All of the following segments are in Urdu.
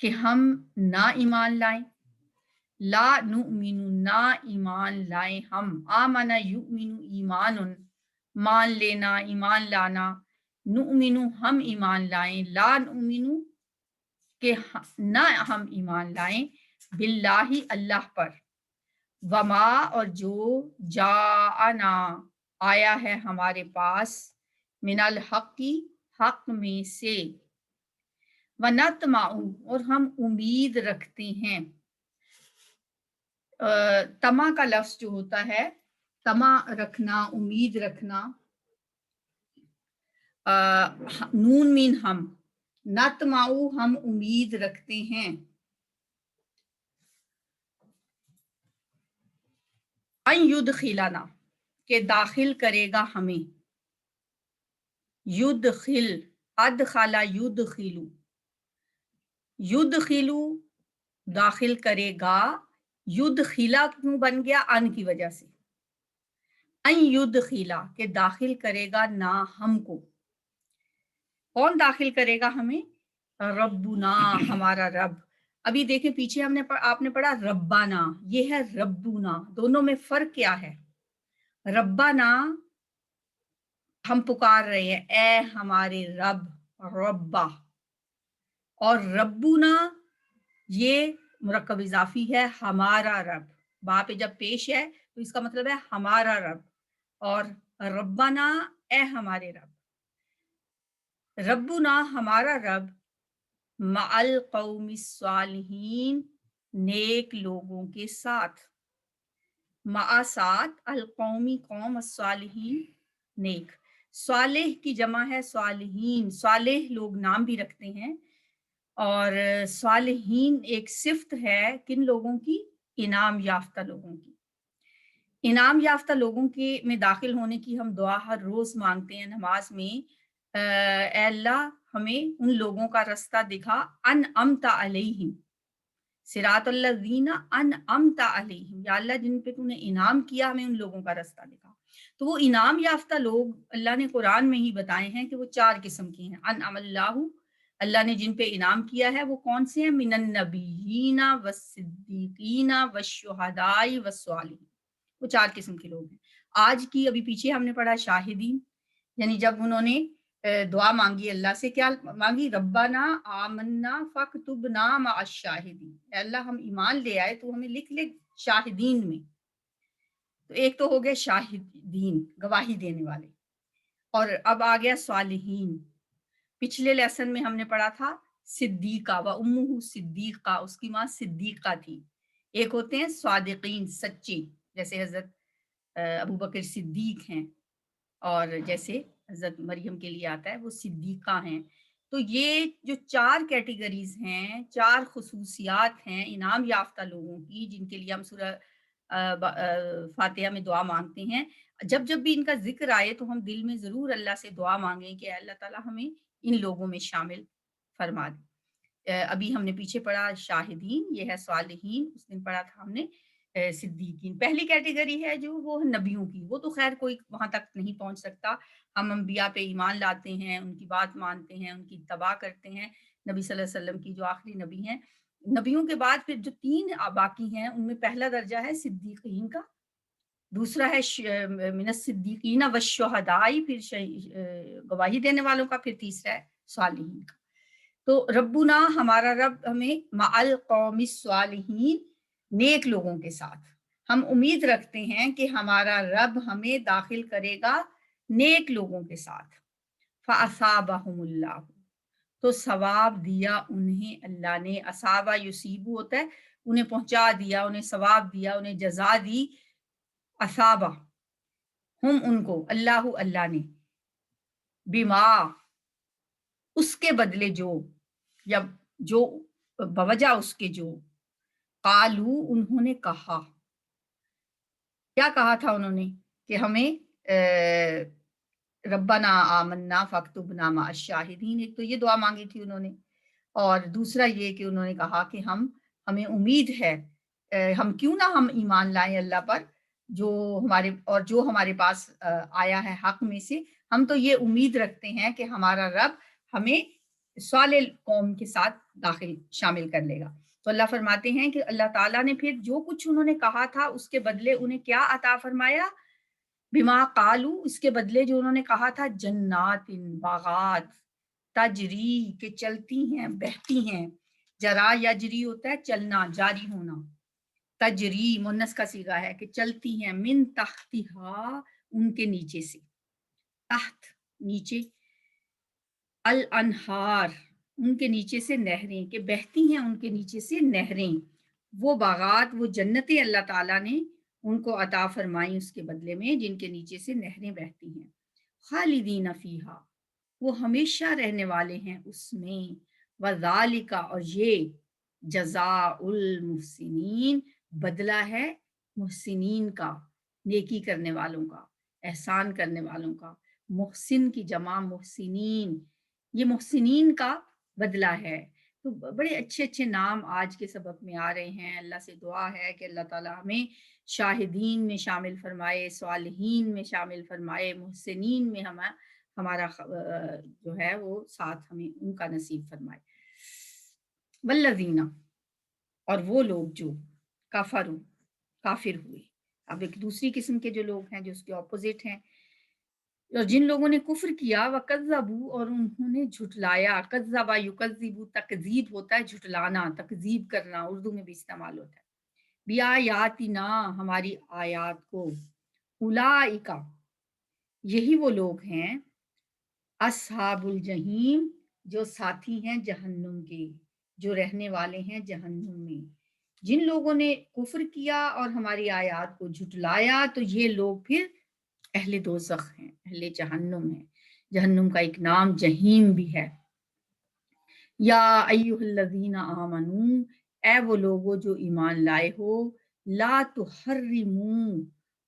کہ ہم نہ ایمان لائیں، لا نؤمن نہ ایمان لائیں ہم، آمن یؤمن ایمان مان لینا ایمان لانا، نؤمن ہم ایمان لائیں، لا نؤمن کہ نہ ہم ایمان لائیں، باللہ اللہ پر، وما اور جو جاءنا آیا ہے ہمارے پاس، من الحق کی حق میں سے، ونطمع اور ہم امید رکھتے ہیں۔ طمع کا لفظ جو ہوتا ہے، طمع رکھنا، امید رکھنا، نون مین ہم، نطمع ہم امید رکھتے ہیں، ان یدخلنا کہ داخل کرے گا ہمیں، یدخل ادخل یدخل، یدخل داخل کرے گا، یدخلا کیوں بن گیا؟ ان کی وجہ سے، ان یدخلا کہ داخل کرے گا نہ ہم کو، کون داخل کرے گا ہمیں؟ ربنا ہمارا رب۔ ابھی دیکھیں پیچھے ہم نے آپ نے پڑھا ربنا، یہ ہے ربنا، دونوں میں فرق کیا ہے؟ ربنا ہم پکار رہے ہیں اے ہمارے رب، ربا، اور ربنا یہ مرکب اضافی ہے، ہمارا رب، با پہ جب پیش ہے تو اس کا مطلب ہے ہمارا رب، اور ربنا اے ہمارے رب، ربنا ہمارا رب، مع القوم الصالحین نیک لوگوں کے ساتھ، مع ساتھ، القومی قوم، الصالحین نیک، صالح کی جمع ہے صالحین، صالح لوگ نام بھی رکھتے ہیں، اور صالحین ایک صفت ہے کن لوگوں کی؟ انعام یافتہ لوگوں کی۔ انعام یافتہ لوگوں کے میں داخل ہونے کی ہم دعا ہر روز مانگتے ہیں نماز میں، اے اللہ ہمیں ان لوگوں کا رستہ دکھا، انعمت علیہم، صراط الذین انعمت علیہم، یا اللہ جن پہ تو نے انعام کیا ہمیں ان لوگوں کا رستہ دکھا۔ تو وہ انعام یافتہ لوگ اللہ نے قرآن میں ہی بتائے ہیں کہ وہ 4 قسم کے ہیں۔ انعم اللہ، اللہ نے جن پہ انعام کیا ہے وہ کون سے ہیں؟ من النبیین والصدیقین والشہداء والصالحین، وہ 4 قسم کے لوگ ہیں۔ آج کی ابھی پیچھے ہم نے پڑھا شاہدین، یعنی جب انہوں نے دعا مانگی اللہ سے، کیا مانگی؟ ربنا آمنا فاکتبنا مع الشاہدین، اے اللہ ہم ایمان لے آئے تو ہمیں لکھ لے شاہدین میں۔ تو ایک تو ہو گئے شاہدین، گواہی دینے والے، اور اب آ گیا صالحین۔ پچھلے لیسن میں ہم نے پڑھا تھا صدیقہ، و امہ صدیقہ، اس کی ماں صدیقہ تھی۔ ایک ہوتے ہیں صادقین، سچے، جیسے حضرت ابو بکر صدیق ہیں، اور جیسے حضرت مریم کے لیے آتا ہے وہ صدیقہ ہیں۔ تو یہ جو 4 کیٹیگریز ہیں، 4 خصوصیات ہیں انعام یافتہ لوگوں کی، جن کے لیے ہم سورہ فاتحہ میں دعا مانگتے ہیں۔ جب جب بھی ان کا ذکر آئے تو ہم دل میں ضرور اللہ سے دعا مانگیں کہ اللہ تعالیٰ ہمیں ان لوگوں میں شامل فرما دے۔ ابھی ہم نے پیچھے پڑھا شاہدین، یہ ہے صالحین، اس دن پڑھا تھا ہم نے صدیقین۔ پہلی کیٹیگری ہے جو وہ نبیوں کی، وہ تو خیر کوئی وہاں تک نہیں پہنچ سکتا، ہم انبیاء پہ ایمان لاتے ہیں، ان کی بات مانتے ہیں، ان کی اتباع کرتے ہیں، نبی صلی اللہ علیہ وسلم کی جو آخری نبی ہیں۔ نبیوں کے بعد پھر جو 3 باقی ہیں ان میں پہلا درجہ ہے صدیقین کا، دوسرا ہے من الصدیقین والشہداء، پھر گواہی دینے والوں کا، پھر تیسرا ہے صالحین کا۔ تو ربنا ہمارا رب ہمیں مع القوم الصالحین نیک لوگوں کے ساتھ، ہم امید رکھتے ہیں کہ ہمارا رب ہمیں داخل کرے گا نیک لوگوں کے ساتھ۔ فَأَصَابَهُمُ اللَّهُ تو ثواب دیا انہیں اللہ نے، اصابہ یصیبو ہوتا ہے انہیں پہنچا دیا، انہیں ثواب دیا، انہیں جزا دی، اصابہ ہم ان کو، اللہ اللہ نے، بما اس کے بدلے جو، یا جو بوجہ اس کے جو، قالو انہوں نے کہا، کیا کہا تھا انہوں نے؟ کہ ہمیں ربنا آمنا فاکتبنا مع الشاہدین، ایک تو یہ دعا مانگی تھی انہوں نے، اور دوسرا یہ کہ انہوں نے کہا کہ ہمیں امید ہے، ہم کیوں نہ ہم ایمان لائیں اللہ پر، جو ہمارے پاس آیا ہے حق میں سے، ہم تو یہ امید رکھتے ہیں کہ ہمارا رب ہمیں صالح قوم کے ساتھ شامل کر لے گا۔ تو اللہ فرماتے ہیں کہ اللہ تعالیٰ نے پھر جو کچھ انہوں نے کہا تھا اس کے بدلے انہیں کیا عطا فرمایا؟ بما قالو، اس کے بدلے جو انہوں نے کہا تھا، جنات، باغات، تجری کہ چلتی ہیں، بہتی ہیں، جرا یجری ہوتا ہے چلنا، جاری ہونا، تجری مونس کا صیغہ ہے کہ چلتی ہیں، من تحتہا ان کے نیچے سے، تحت نیچے، الانہار ان کے نیچے سے نہریں، کہ بہتی ہیں ان کے نیچے سے نہریں، وہ باغات، وہ جنتیں اللہ تعالیٰ نے ان کو عطا فرمائیں اس کے بدلے میں، جن کے نیچے سے نہریں بہتی ہیں، خالدین فیہا وہ ہمیشہ رہنے والے ہیں اس میں، وذالک اور یہ جزاء المحسنین بدلہ ہے محسنین کا، نیکی کرنے والوں کا، احسان کرنے والوں کا، محسن کی جمع محسنین، یہ محسنین کا بدلہ ہے۔ تو بڑے اچھے اچھے نام آج کے سبق میں آ رہے ہیں۔ اللہ سے دعا ہے کہ اللہ تعالیٰ ہمیں شاہدین میں شامل فرمائے، صالحین میں شامل فرمائے، محسنین میں ہمارا جو ہے وہ ساتھ ہمیں ان کا نصیب فرمائے۔ والذین اور وہ لوگ جو کفروا کافر ہوئے، اب ایک دوسری قسم کے جو لوگ ہیں جو اس کے اپوزٹ ہیں، اور جن لوگوں نے کفر کیا، وکذبوا اور انہوں نے جھٹلایا، کذب یکذب تکذیب ہوتا ہے جھٹلانا، تکذیب کرنا، اردو میں بھی استعمال ہوتا ہے، بیااتنا ہماری آیات کو، اولئک یہی وہ لوگ ہیں، اصحاب الجحیم جو ساتھی ہیں جہنم کے، جو رہنے والے ہیں جہنم میں۔ جن لوگوں نے کفر کیا اور ہماری آیات کو جھٹلایا تو یہ لوگ پھر اہل دوزخ ہیں، اہل جہنم ہیں۔ جہنم کا ایک نام جہیم بھی ہے۔ یا ایھا الذین آمنو اے وہ لوگو جو ایمان لائے ہو، لا تحرموا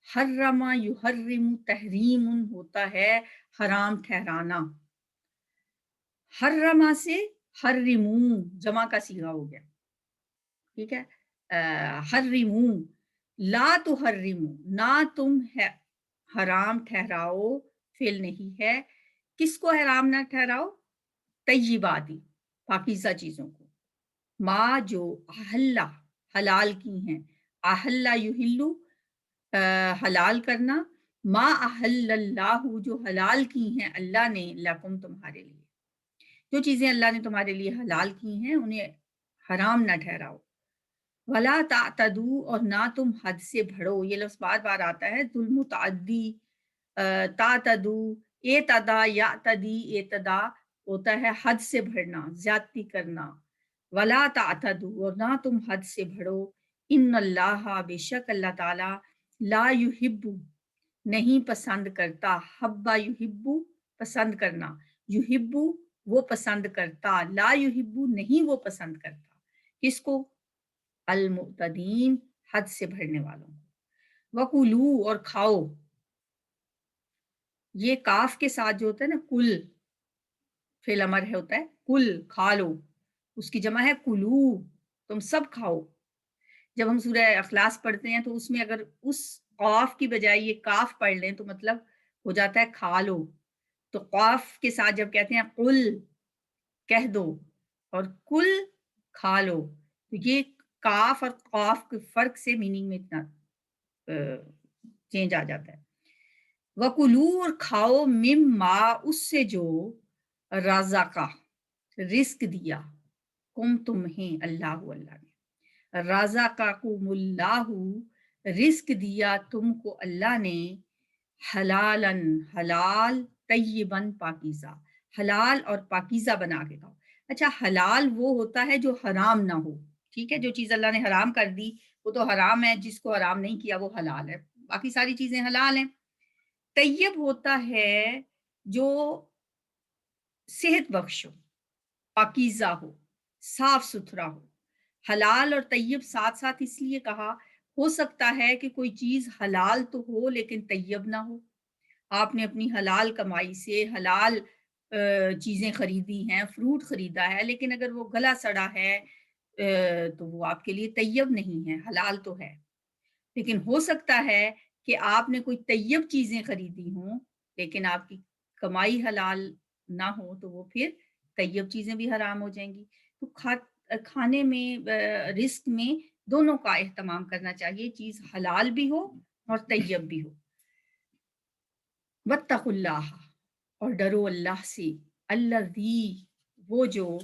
حرم یحرم تحریم ہوتا ہے حرام ٹھہرانا، حرما سے حرمو جمع کا صیغہ ہو گیا، ٹھیک ہے، حرمو لا تحرموا نہ تم حرام ٹھہراؤ، فعل نہیں ہے، کس کو حرام نہ ٹھہراؤ؟ طیباتی پاکیزہ چیزوں کو، ما جو احلّ حلال کی ہیں، احلّ یحلّ حلال کرنا، ما احل اللہ جو حلال کی ہیں اللہ نے، لکم تمہارے لیے، جو چیزیں اللہ نے تمہارے لیے حلال کی ہیں انہیں حرام نہ ٹھہراؤ، ولا تعتدوا اور نہ تم حد سے بڑھو، یہ لفظ بار بار آتا ہے، ظلم متعدی، تعتدوا، اعتدا یعتدی، اعتدا ہوتا ہے حد سے بڑھنا، زیادتی کرنا، ولا تعتدوا اور نہ تم حد سے بڑھو، ان اللہ بے شک اللہ تعالی لا یحب نہیں پسند کرتا، حبا یحب پسند کرنا، یحب وہ پسند کرتا، لا یحب نہیں وہ پسند کرتا، کس کو؟ المعتدین حد سے بڑھنے والوں کو، وکلوا اور کھاؤ، یہ کاف کے ساتھ جو ہوتا ہے نا کل، فعل امر ہے ہوتا ہے، کل کھا لو، اس کی جمع ہے کلو، تم سب کھاؤ۔ جب ہم سورہ اخلاص پڑھتے ہیں تو اس میں اگر اس قاف کی بجائے یہ کاف پڑھ لیں تو مطلب ہو جاتا ہے کھا لو، تو قاف کے ساتھ جب کہتے ہیں قل کہہ دو اور کل کھا لو، تو یہ کاف اور قاف کے فرق سے میننگ میں اتنا چینج آ جاتا ہے۔ وَكُلُوا اور کھاؤ مما اس سے جو رزقا رزق دیا، کم تمہیں اللہ اللہ نے، رزقکم اللہ رزق دیا تم کو اللہ نے، حلالن حلال، طیباً پاکیزہ، حلال اور پاکیزہ بنا کے کھاؤ۔ اچھا حلال وہ ہوتا ہے جو حرام نہ ہو، ٹھیک ہے، جو چیز اللہ نے حرام کر دی وہ تو حرام ہے، جس کو حرام نہیں کیا وہ حلال ہے، باقی ساری چیزیں حلال ہیں۔ طیب ہوتا ہے جو صحت بخش ہو، پاکیزہ ہو، صاف ستھرا ہو۔ حلال اور طیب ساتھ ساتھ اس لیے کہا، ہو سکتا ہے کہ کوئی چیز حلال تو ہو لیکن طیب نہ ہو، آپ نے اپنی حلال کمائی سے حلال چیزیں خریدی ہیں، فروٹ خریدا ہے، لیکن اگر وہ گلا سڑا ہے تو وہ آپ کے لیے طیب نہیں ہے، حلال تو ہے۔ لیکن ہو سکتا ہے کہ آپ نے کوئی طیب چیزیں خریدی ہوں لیکن آپ کی کمائی حلال نہ ہو تو وہ پھر طیب چیزیں بھی حرام ہو جائیں گی. تو کھانے میں رزق میں دونوں کا اہتمام کرنا چاہیے، چیز حلال بھی ہو اور طیب بھی ہو. واتقوا اللہ، اور ڈرو اللہ سے، الذی، وہ جو،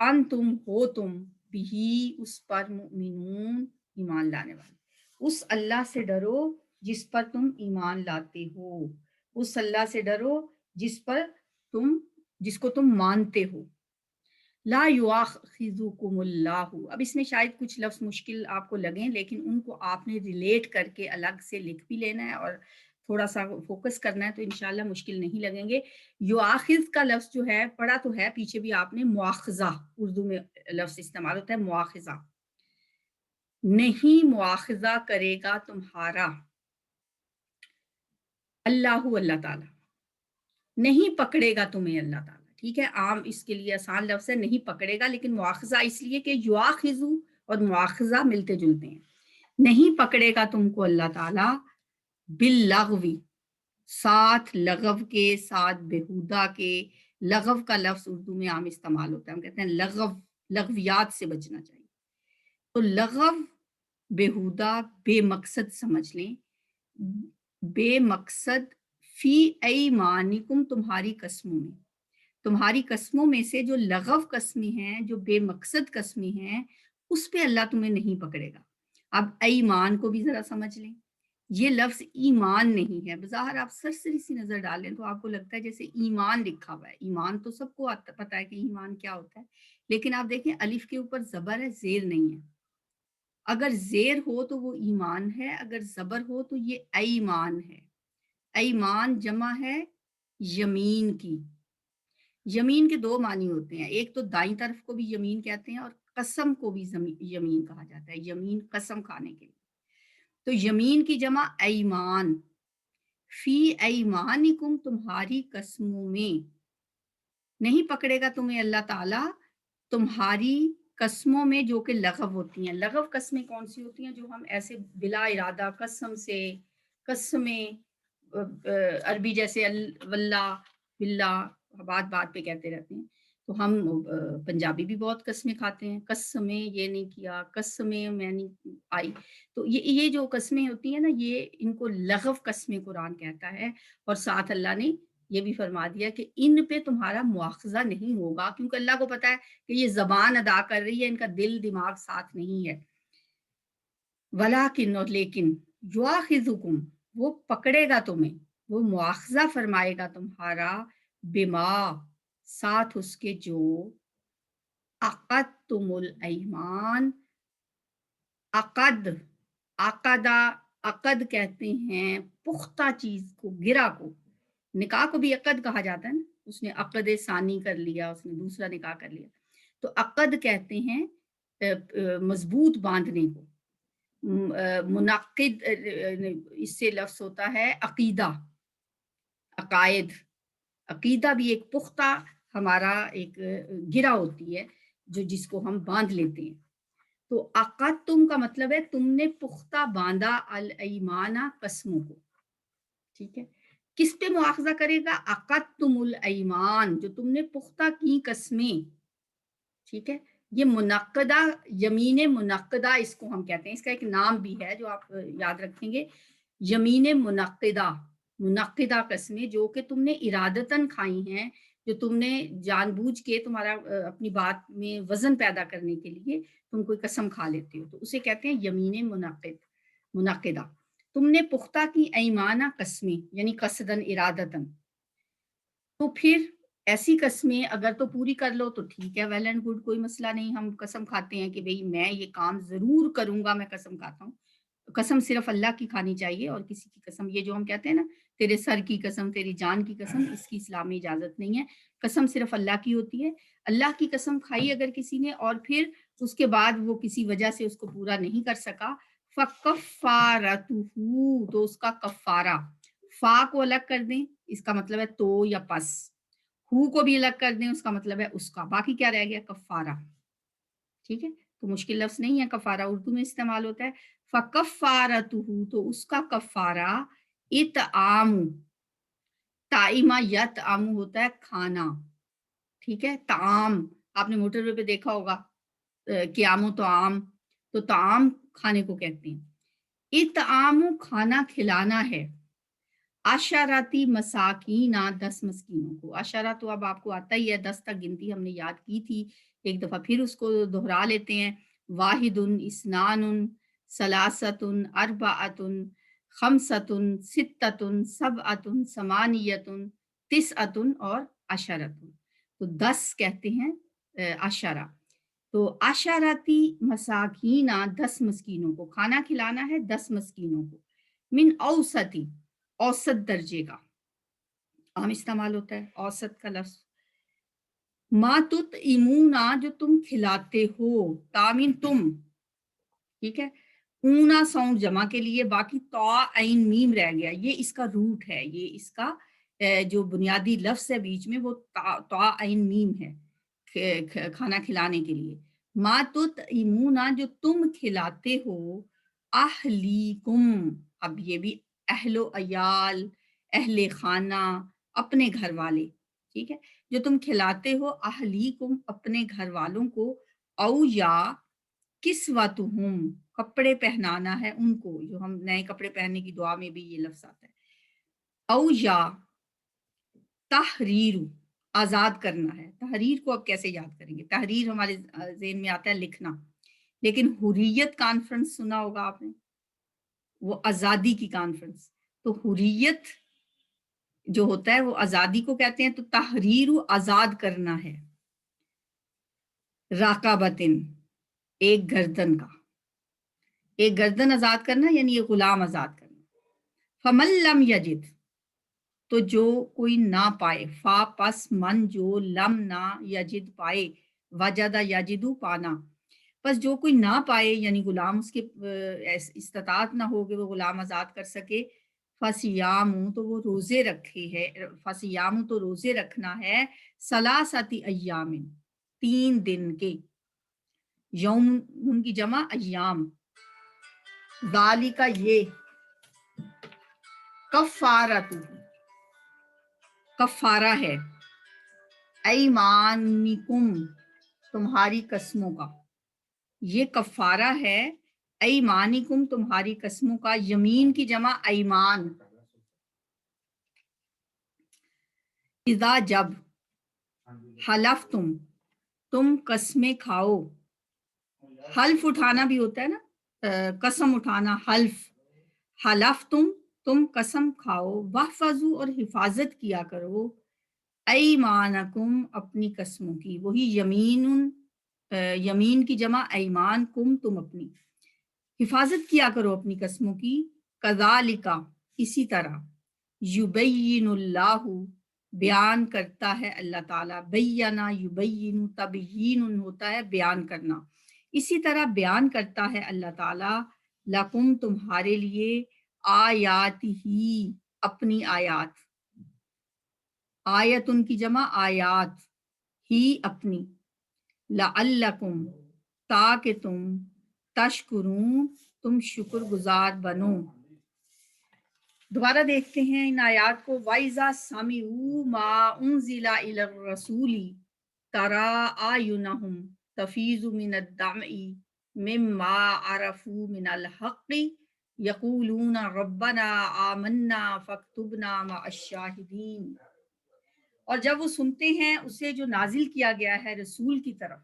انتم ہو تم، بھی، اس پر، مؤمنون، ایمان لانے والے. اس اللہ سے ڈرو جس پر تم ایمان لاتے ہو، اس اللہ سے ڈرو جس کو تم مانتے ہو. لا یؤاخذکم اللہ، اب اس میں شاید کچھ لفظ مشکل آپ کو لگیں، لیکن ان کو آپ نے ریلیٹ کر کے الگ سے لکھ بھی لینا ہے اور تھوڑا سا فوکس کرنا ہے، تو انشاءاللہ مشکل نہیں لگیں گے. یؤاخذ کا لفظ جو ہے پڑھا تو ہے پیچھے بھی آپ نے، مواخذہ اردو میں لفظ استعمال ہوتا ہے، مواخذہ. نہیں مواخذہ کرے گا تمہارا اللہ تعالیٰ، نہیں پکڑے گا تمہیں اللہ تعالیٰ. ٹھیک ہے، عام اس کے لیے آسان لفظ ہے نہیں پکڑے گا، لیکن مواخذہ اس لیے کہ یواخذو اور مواخذہ ملتے جلتے ہیں. نہیں پکڑے گا تم کو اللہ تعالیٰ باللغوی، ساتھ لغو کے، ساتھ بےہودہ کے. لغو کا لفظ اردو میں عام استعمال ہوتا ہے، ہم کہتے ہیں لغویات سے بچنا چاہیے. تو لغو بےہودہ، بے مقصد سمجھ لیں. بے مقصد فی ایمانکم، تمہاری قسموں میں، تمہاری قسموں میں سے جو لغو قسمیں ہیں، جو بے مقصد قسمیں ہیں، اس پہ اللہ تمہیں نہیں پکڑے گا. اب ایمان کو بھی ذرا سمجھ لیں. یہ لفظ ایمان نہیں ہے، بظاہر آپ سرسری سی نظر ڈالیں تو آپ کو لگتا ہے جیسے ایمان لکھا ہوا ہے. ایمان تو سب کو پتا ہے کہ ایمان کیا ہوتا ہے، لیکن آپ دیکھیں الف کے اوپر زبر ہے، زیر نہیں ہے. اگر زیر ہو تو وہ ایمان ہے، اگر زبر ہو تو یہ ایمان ہے. ایمان جمع ہے یمین کی. یمین کے دو معنی ہوتے ہیں، ایک تو دائیں طرف کو بھی یمین کہتے ہیں اور قسم کو بھی یمین کہا جاتا ہے، یمین قسم کھانے کے لیے. تو یمین کی جمع ایمان. فی ایمانکم، تمہاری قسموں میں، نہیں پکڑے گا تمہیں اللہ تعالیٰ تمہاری قسموں میں جو کہ لغو ہوتی ہیں. لغو قسمیں کون سی ہوتی ہیں؟ جو ہم ایسے بلا ارادہ قسم سے، قسمیں عربی جیسے واللہ باللہ بات بات پہ کہتے رہتے ہیں. تو ہم پنجابی بھی بہت قسمیں کھاتے ہیں، قسمیں یہ نہیں کیا، قسمیں میں نہیں آئی. تو یہ جو قسمیں ہوتی ہیں نا، یہ ان کو لغو قسمیں قرآن کہتا ہے. اور ساتھ اللہ نے یہ بھی فرما دیا کہ ان پہ تمہارا مواخذہ نہیں ہوگا، کیونکہ اللہ کو پتا ہے کہ یہ زبان ادا کر رہی ہے، ان کا دل دماغ ساتھ نہیں ہے. ولیکن، اور لیکن، یواخذکم، وہ پکڑے گا تمہیں، وہ مواخذہ فرمائے گا تمہارا، بما، ساتھ اس کے جو، عقدتم الایمان، عقد کہتے ہیں پختہ چیز کو، گرہ کو. نکاح کو بھی عقد کہا جاتا ہے نا، اس نے عقد ثانی کر لیا، اس نے دوسرا نکاح کر لیا. تو عقد کہتے ہیں مضبوط باندھنے کو. منعقد اس سے لفظ ہوتا ہے عقیدہ، عقائد. عقیدہ بھی ایک پختہ ہمارا ایک گرہ ہوتی ہے جو جس کو ہم باندھ لیتے ہیں. تو عقدتم کا مطلب ہے تم نے پختہ باندھا الایمان، قسموں کو. ٹھیک ہے، کس پہ مواخذہ کرے گا؟ عقدتم الایمان، جو تم نے پختہ کی قسمیں. ٹھیک ہے، یہ منعقدہ، یمین منعقدہ اس کو ہم کہتے ہیں، اس کا ایک نام بھی ہے جو آپ یاد رکھیں گے، یمین منعقدہ. منعقدہ قسمیں جو کہ تم نے ارادتاً کھائی ہیں، جو تم نے جان بوجھ کے، تمہارا اپنی بات میں وزن پیدا کرنے کے لیے تم کوئی قسم کھا لیتے ہو، تو اسے کہتے ہیں یمین منعقدہ. تم نے پختہ کی ایمانہ قسمیں، یعنی قصداً، ارادتاً. تو پھر ایسی قسمیں اگر تو پوری کر لو تو ٹھیک ہے، ویل اینڈ گڈ، کوئی مسئلہ نہیں. ہم قسم کھاتے ہیں کہ بھئی میں یہ کام ضرور کروں گا، میں قسم کھاتا ہوں. قسم صرف اللہ کی کھانی چاہیے، اور کسی کی قسم، یہ جو ہم کہتے ہیں نا تیرے سر کی قسم، تیری جان کی قسم، اس کی اسلام میں اجازت نہیں ہے. قسم صرف اللہ کی ہوتی ہے. اللہ کی قسم کھائی اگر کسی نے اور پھر اس کے بعد وہ کسی وجہ سے اس کو پورا نہیں کر سکا، فَكَفَّارَتُهُ، تو اس کا کفارہ. فا کو الگ کر دیں، اس کا مطلب ہے تو یا پس. ہو کو بھی الگ کر دیں، اس کا مطلب ہے اس کا. باقی کیا رہ گیا؟ کفارہ. ٹھیک ہے، تو مشکل لفظ نہیں ہے کفارہ، اردو میں استعمال ہوتا ہے. فَكَفَّارَتُهُ، تو اس کا کفارہ، اطعام، طائمہ یطعم ہوتا ہے کھانا. ٹھیک ہے. تعام آپ نے موٹر وے پہ دیکھا ہوگا، قیام و طعام، تو طعام کھانے کو کہتے ہیں. اطعام کھانا کھلانا ہے. عشراتی مساکینہ 10 مسکینوں کو. عشرہ تو اب آپ کو آتا ہی ہے، 10 تک گنتی ہم نے یاد کی تھی، ایک دفعہ پھر اس کو دہرا لیتے ہیں. واحد، اسنان، ثلاثۃ، اربعۃ، خمسۃ، ستۃ، سبعۃ، ثمانیۃ، تسعۃ اور عشرۃ. تو 10 کہتے ہیں عشرہ. تو عشراتی مساکینہ 10 مسکینوں کو کھانا کھلانا ہے، 10 مسکینوں کو. من اوسطی اوسط درجے کا، عام استعمال ہوتا ہے اوسط کا لفظ. ما تطعمونا جو تم کھلاتے ہو، تامین تم، ٹھیک ہے. اونا ساؤنڈ جمع کے لیے، باقی تا عین میم رہ گیا، یہ اس کا روٹ ہے، یہ اس کا جو بنیادی لفظ ہے بیچ میں وہ تا عین میم ہے کھانا کھلانے کے لیے. ما تطعمونا جو تم کھلاتے ہو، اہلیکم، اب یہ بھی اہل و عیال، اہل خانہ، اپنے گھر والے، ٹھیک ہے. جو تم کھلاتے ہو اہلیکم اپنے گھر والوں کو، او یا کسوتہم کپڑے پہنانا ہے ان کو، جو ہم نئے کپڑے پہننے کی دعا میں بھی یہ لفظ آتا ہے. او یا تحریر آزاد کرنا ہے. تحریر کو اب کیسے یاد کریں گے؟ تحریر ہمارے ذہن میں آتا ہے لکھنا، لیکن حریت کانفرنس سنا ہوگا آپ نے، وہ آزادی کی کانفرنس. تو حریت جو ہوتا ہے وہ آزادی کو کہتے ہیں. تو تحریر آزاد کرنا ہے. راقبتن ایک گردن کا، ایک گردن آزاد کرنا یعنی ایک غلام آزاد کرنا. فمن لم یجد تو جو کوئی نہ پائے، فا پس من جو، لم نہ، یجد پائے، وجدہ یجدو پانا، پس جو کوئی نہ پائے یعنی غلام اس کے استطاعت نہ ہو کہ وہ غلام آزاد کر سکے، فصیام تو وہ روزے رکھے ہے، فصیام تو روزے رکھنا ہے، ثلاثتی ایام 3 دن کے. یوم ان کی جمع ایام. ذالک یہ، کفارۃ کفارہ ہے، ایمانکم تمہاری قسموں کا. یہ کفارہ ہے ایمانکم تمہاری قسموں کا. یمین کی جمع ایمان. اذا جب، حلفتم تم قسمیں کھاؤ. حلف اٹھانا بھی ہوتا ہے نا، قسم اٹھانا، حلف. حلفتم تم قسم کھاؤ، واحفظوا اور حفاظت کیا کرو، ایمانکم اپنی قسموں کی. وہی یمین، یمین کی جمع ایمان، کم تم اپنی. حفاظت کیا کرو اپنی قسموں کی. کذالک اسی طرح، یبین اللہ بیان کرتا ہے اللہ تعالیٰ. بینا یبین، تبیین ہوتا ہے بیان کرنا. اسی طرح بیان کرتا ہے اللہ تعالیٰ لکم تمہارے لیے، آیات ہی اپنی آیات. آیت ان کی جمع آیات، ہی اپنی. لعلکم تاکہ تم، تشکرون تم شکر گزار بنو. دوبارہ دیکھتے ہیں ان آیات کو. وَإِذَا سَمِعُوا مَا أُنزِلَ إِلَى الرَّسُولِ تَرَىٰ أَعْيُنَهُمْ تَفِيضُ مِنَ الدَّمْعِ مِمَّا عَرَفُوا مِنَ الْحَقِّ يَقُولُونَ رَبَّنَا آمَنَّا فَاكْتُبْنَا مَعَ الشَّاهِدِينَ. اور جب وہ سنتے ہیں اسے جو نازل کیا گیا ہے رسول کی طرف،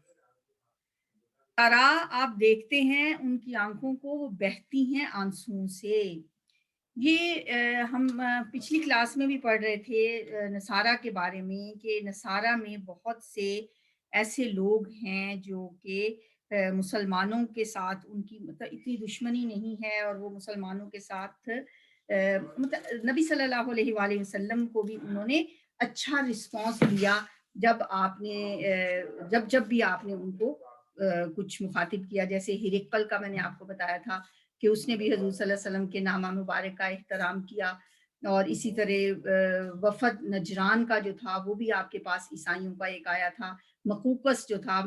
ترا آپ دیکھتے ہیں ان کی آنکھوں کو وہ بہتی ہیں آنسوؤں سے. یہ ہم پچھلی کلاس میں بھی پڑھ رہے تھے نصارہ کے بارے میں، کہ نصارہ میں بہت سے ایسے لوگ ہیں جو کہ مسلمانوں کے ساتھ ان کی مطلب اتنی دشمنی نہیں ہے، اور وہ مسلمانوں کے ساتھ مطلب نبی صلی اللہ علیہ وآلہ وسلم کو بھی انہوں نے اچھا رسپانس دیا جب آپ نے جب بھی آپ نے ان کو کچھ مخاطب کیا. جیسے ہرقل کا میں نے آپ کو بتایا تھا کہ اس نے بھی حضور صلی اللہ علیہ وسلم کے نامہ مبارک کا احترام کیا. اور اسی طرح وفد نجران کا جو تھا وہ بھی آپ کے پاس عیسائیوں کا ایک آیا تھا. مقوقس جو تھا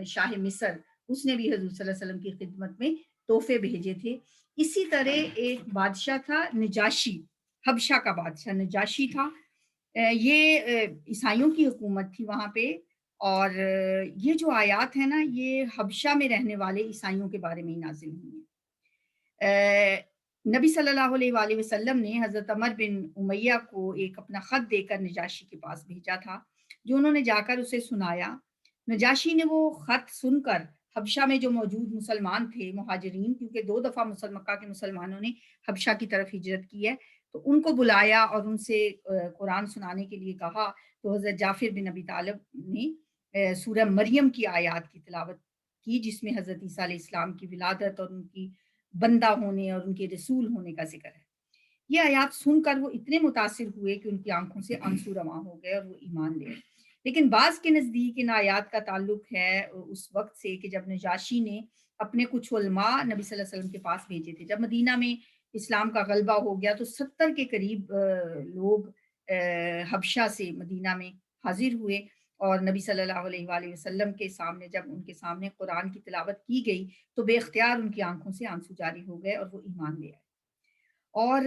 شاہ مصر، اس نے بھی حضور صلی اللہ علیہ وسلم کی خدمت میں تحفے بھیجے تھے. اسی طرح ایک بادشاہ تھا نجاشی، حبشہ کا بادشاہ نجاشی تھا. یہ عیسائیوں کی حکومت تھی وہاں پہ، اور یہ جو آیات ہیں نا یہ حبشہ میں رہنے والے عیسائیوں کے بارے میں ہی نازل ہوئی ہیں۔ نبی صلی اللہ علیہ وآلہ وسلم نے حضرت عمر بن امیہ کو ایک اپنا خط دے کر نجاشی کے پاس بھیجا تھا، جو انہوں نے جا کر اسے سنایا۔ نجاشی نے وہ خط سن کر حبشہ میں جو موجود مسلمان تھے، مہاجرین، کیونکہ 2 دفعہ مکہ کے مسلمانوں نے حبشہ کی طرف ہجرت کی ہے، تو ان کو بلایا اور ان سے قرآن سنانے کے لیے کہا۔ تو حضرت جعفر بن ابی طالب نے سورہ مریم کی آیات کی تلاوت کی، جس میں حضرت عیسیٰ علیہ السلام کی ولادت اور ان کی بندہ ہونے اور ان کے رسول ہونے کا ذکر ہے۔ یہ آیات سن کر وہ اتنے متاثر ہوئے کہ ان کی آنکھوں سے آنسو رواں ہو گئے اور وہ ایمان لے آئے۔ لیکن بعض کے نزدیک ان آیات کا تعلق ہے اس وقت سے کہ جب نجاشی نے اپنے کچھ علماء نبی صلی اللہ علیہ وسلم کے پاس بھیجے تھے۔ جب مدینہ میں اسلام کا غلبہ ہو گیا تو 70 کے قریب لوگ حبشہ سے مدینہ میں حاضر ہوئے، اور نبی صلی اللہ علیہ وآلہ وسلم کے سامنے جب ان کے سامنے قرآن کی تلاوت کی گئی تو بے اختیار ان کی آنکھوں سے آنسو جاری ہو گئے اور وہ ایمان لے آئے۔ اور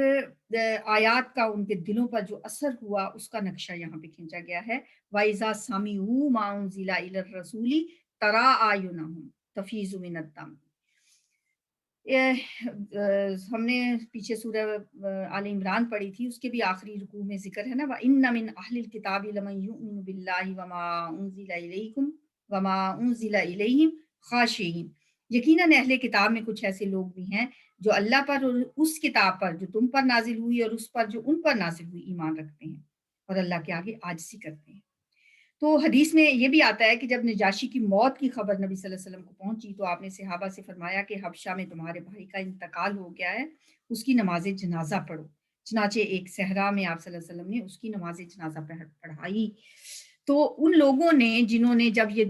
آیات کا ان کے دلوں پر جو اثر ہوا اس کا نقشہ یہاں پہ کھینچا گیا ہے۔ وَإِذَا سَمِعُوا مَا أُنزِلَ إِلَى الرَّسُولِ تَرَىٰ أَعْيُنَهُمْ تَفِيضُ مِنَ الدَّمْعِ۔ ہم نے پیچھے سورہ آل عمران پڑھی تھی، اس کے بھی آخری رکوع میں ذکر ہے نا، وَإِنَّ مِنْ أَهْلِ الْكِتَابِ لَمَن يُؤْمِنُ بِاللَّهِ وَمَا أُنزِلَ إِلَيْكُمْ وَمَا أُنزِلَ إِلَيْهِمْ خَاشِعِينَ۔ یقیناً اہل کتاب میں کچھ ایسے لوگ بھی ہیں جو اللہ پر اور اس کتاب پر جو تم پر نازل ہوئی اور اس پر جو ان پر نازل ہوئی ایمان رکھتے ہیں اور اللہ کے آگے عاجزی کرتے ہیں۔ تو حدیث میں یہ بھی آتا ہے کہ جب نجاشی کی موت کی خبر نبی صلی اللہ علیہ وسلم کو پہنچی تو آپ نے صحابہ سے فرمایا کہ حبشہ میں تمہارے بھائی کا انتقال ہو گیا ہے، اس کی نماز جنازہ پڑھو۔ چنانچہ ایک صحرا میں آپ صلی اللہ علیہ وسلم نے اس کی نماز جنازہ پڑھائی۔ تو ان لوگوں نے جنہوں نے جب یہ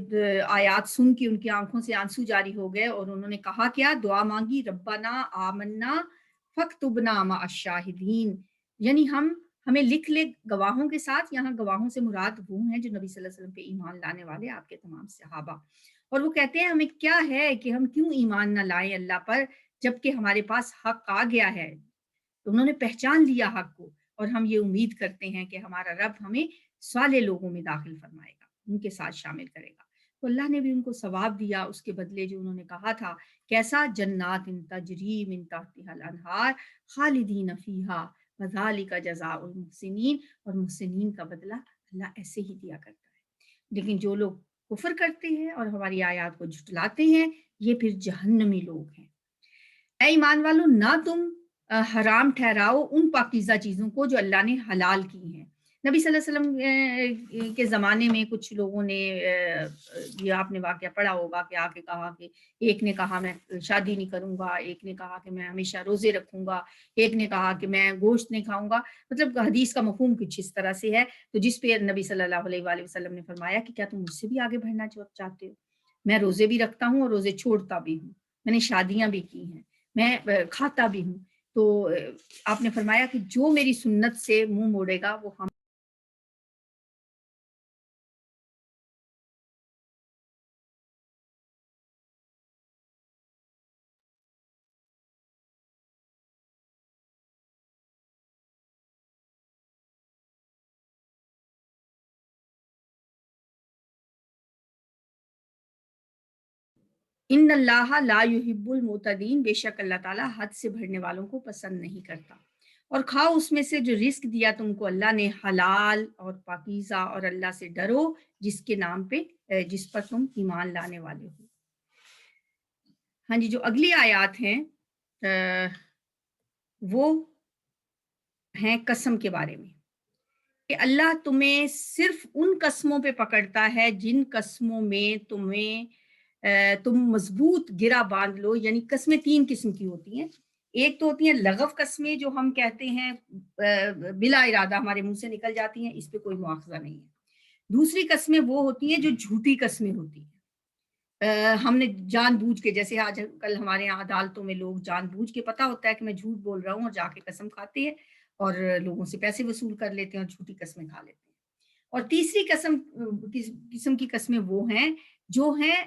آیات سن کے ان کی آنکھوں سے آنسو جاری ہو گئے اور انہوں نے کہا کیا، دعا مانگی، ربنا آمنا فاکتبنا مع الشاہدین، یعنی ہمیں لکھ لے گواہوں کے ساتھ۔ یہاں گواہوں سے مراد وہ ہیں جو نبی صلی اللہ علیہ وسلم پہ ایمان لانے والے آپ کے تمام صحابہ۔ اور وہ کہتے ہیں ہمیں کیا ہے کہ ہم کیوں ایمان نہ لائیں اللہ پر جبکہ ہمارے پاس حق آ گیا ہے۔ تو انہوں نے پہچان لیا حق کو، اور ہم یہ امید کرتے ہیں کہ ہمارا رب ہمیں صالح لوگوں میں داخل فرمائے گا، ان کے ساتھ شامل کرے گا۔ تو اللہ نے بھی ان کو ثواب دیا اس کے بدلے جو انہوں نے کہا تھا۔ کیسا؟ جنات تجری من تحتها الانہار خالدین فیہا وذالک جزاء المحسنین، اور محسنین کا بدلہ اللہ ایسے ہی دیا کرتا ہے۔ لیکن جو لوگ کفر کرتے ہیں اور ہماری آیات کو جھٹلاتے ہیں یہ پھر جہنمی لوگ ہیں۔ اے ایمان والو، نہ تم حرام ٹھہراؤ ان پاکیزہ چیزوں کو جو اللہ نے حلال کی ہیں۔ نبی صلی اللہ علیہ وسلم کے زمانے میں کچھ لوگوں نے یہ آپ نے واقعہ پڑھا ہوگا کہ آ کے کہا کہ ایک نے کہا میں شادی نہیں کروں گا، ایک نے کہا کہ میں ہمیشہ روزے رکھوں گا، ایک نے کہا کہ میں گوشت نہیں کھاؤں گا۔ مطلب حدیث کا مفہوم کچھ اس طرح سے ہے، تو جس پہ نبی صلی اللہ علیہ وآلہ وسلم نے فرمایا کہ کیا تم مجھ سے بھی آگے بڑھنا چاہتے ہو؟ میں روزے بھی رکھتا ہوں اور روزے چھوڑتا بھی ہوں، میں نے شادیاں بھی کی ہیں، میں کھاتا بھی ہوں۔ تو آپ نے فرمایا کہ جو میری سنت سے منہ موڑے گا وہ ہم ان اللہ لا یحب المعتدین، بے شک اللہ تعالیٰ حد سے بڑھنے والوں کو پسند نہیں کرتا۔ اور کھاؤ اس میں سے جو رزق دیا تم کو اللہ نے، حلال اور پاکیزہ، اور اللہ سے ڈرو جس کے نام پہ جس پر تم ایمان لانے والے ہو۔ ہاں جی، جو اگلی آیات ہیں وہ ہیں قسم کے بارے میں، کہ اللہ تمہیں صرف ان قسموں پہ پکڑتا ہے جن قسموں میں تم مضبوط گرہ باندھ لو۔ یعنی قسمیں 3 قسم کی ہوتی ہیں۔ ایک تو ہوتی ہیں لغو قسمیں جو ہم کہتے ہیں بلا ارادہ ہمارے منہ سے نکل جاتی ہیں، اس پہ کوئی مواخذہ نہیں ہے۔ دوسری قسمیں وہ ہوتی ہیں جو جھوٹی قسمیں ہوتی ہیں۔ ہم نے جان بوجھ کے، جیسے آج کل ہمارے یہاں عدالتوں میں لوگ جان بوجھ کے، پتہ ہوتا ہے کہ میں جھوٹ بول رہا ہوں، اور جا کے قسم کھاتے ہیں اور لوگوں سے پیسے وصول کر لیتے ہیں اور جھوٹی قسمیں کھا لیتے ہیں۔ اور تیسری قسم کی قسمیں وہ ہیں جو ہیں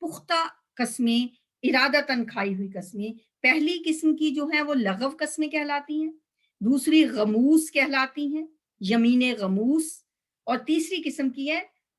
پختہ قسمیں، ارادتاً کھائی ہوئی قسمیں۔ پہلی قسم کی جو ہیں وہ لغو قسمیں کہلاتی ہیں، دوسری غموس کہلاتی ہیں، یمین غموس، اور تیسری قسم کی ہے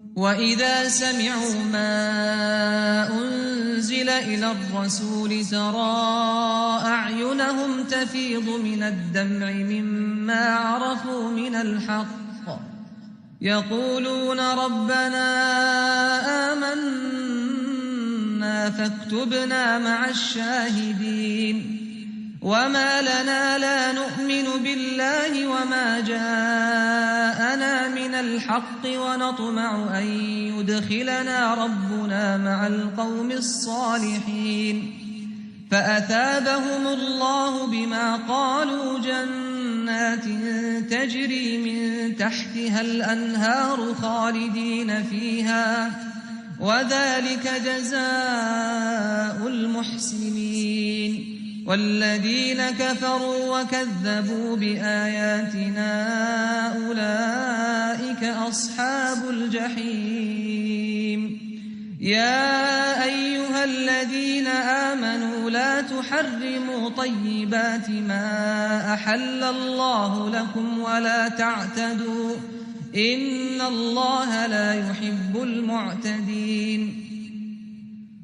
وَإِذَا سَمِعُوا مَا أُنزِلَ إِلَى الرَّسُولِ تَرَىٰ أَعْيُنَهُمْ تَفِيضُ مِنَ الدَّمْعِ مِمَّا عَرَفُوا مِنَ الْحَقِّ يَقُولُونَ رَبَّنَا آمَنَّا فَاكْتُبْنَا مَعَ الشَّاهِدِينَ وما لنا لا نؤمن بالله وما جاءنا من الحق ونطمع أن يدخلنا ربنا مع القوم الصالحين فأثابهم الله بما قالوا جنات تجري من تحتها الأنهار خالدين فيها وذلك جزاء المحسنين والذين كفروا وكذبوا بآياتنا أولئك أصحاب الجحيم يا أيها الذين آمنوا لا تحرموا طيبات ما أحل الله لكم ولا تعتدوا إن الله لا يحب المعتدين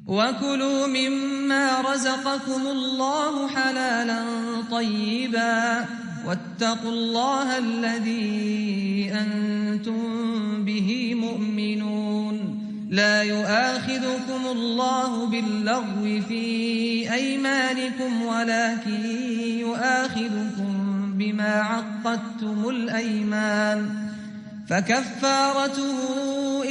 وكلوا مما رزقكم الله حلالا طيبا واتقوا الله الذي أنتم به مؤمنون لا يؤاخذكم الله باللغو في أيمانكم ولكن يؤاخذكم بما عقدتم الأيمان فكفارته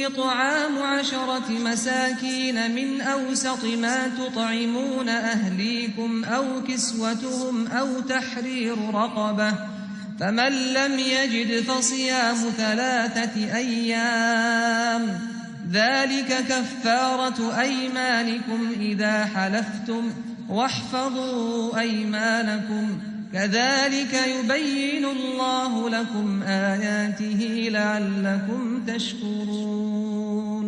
إطعام 10 مساكين من أوسط ما تطعمون أهليكم أو كسوتهم أو تحرير رقبة فمن لم يجد فصيام 3 أيام ذلك كفارة أيمانكم إذا حلفتم واحفظوا أيمانكم كذلك يبين الله لكم آياته لعلكم تشكرون.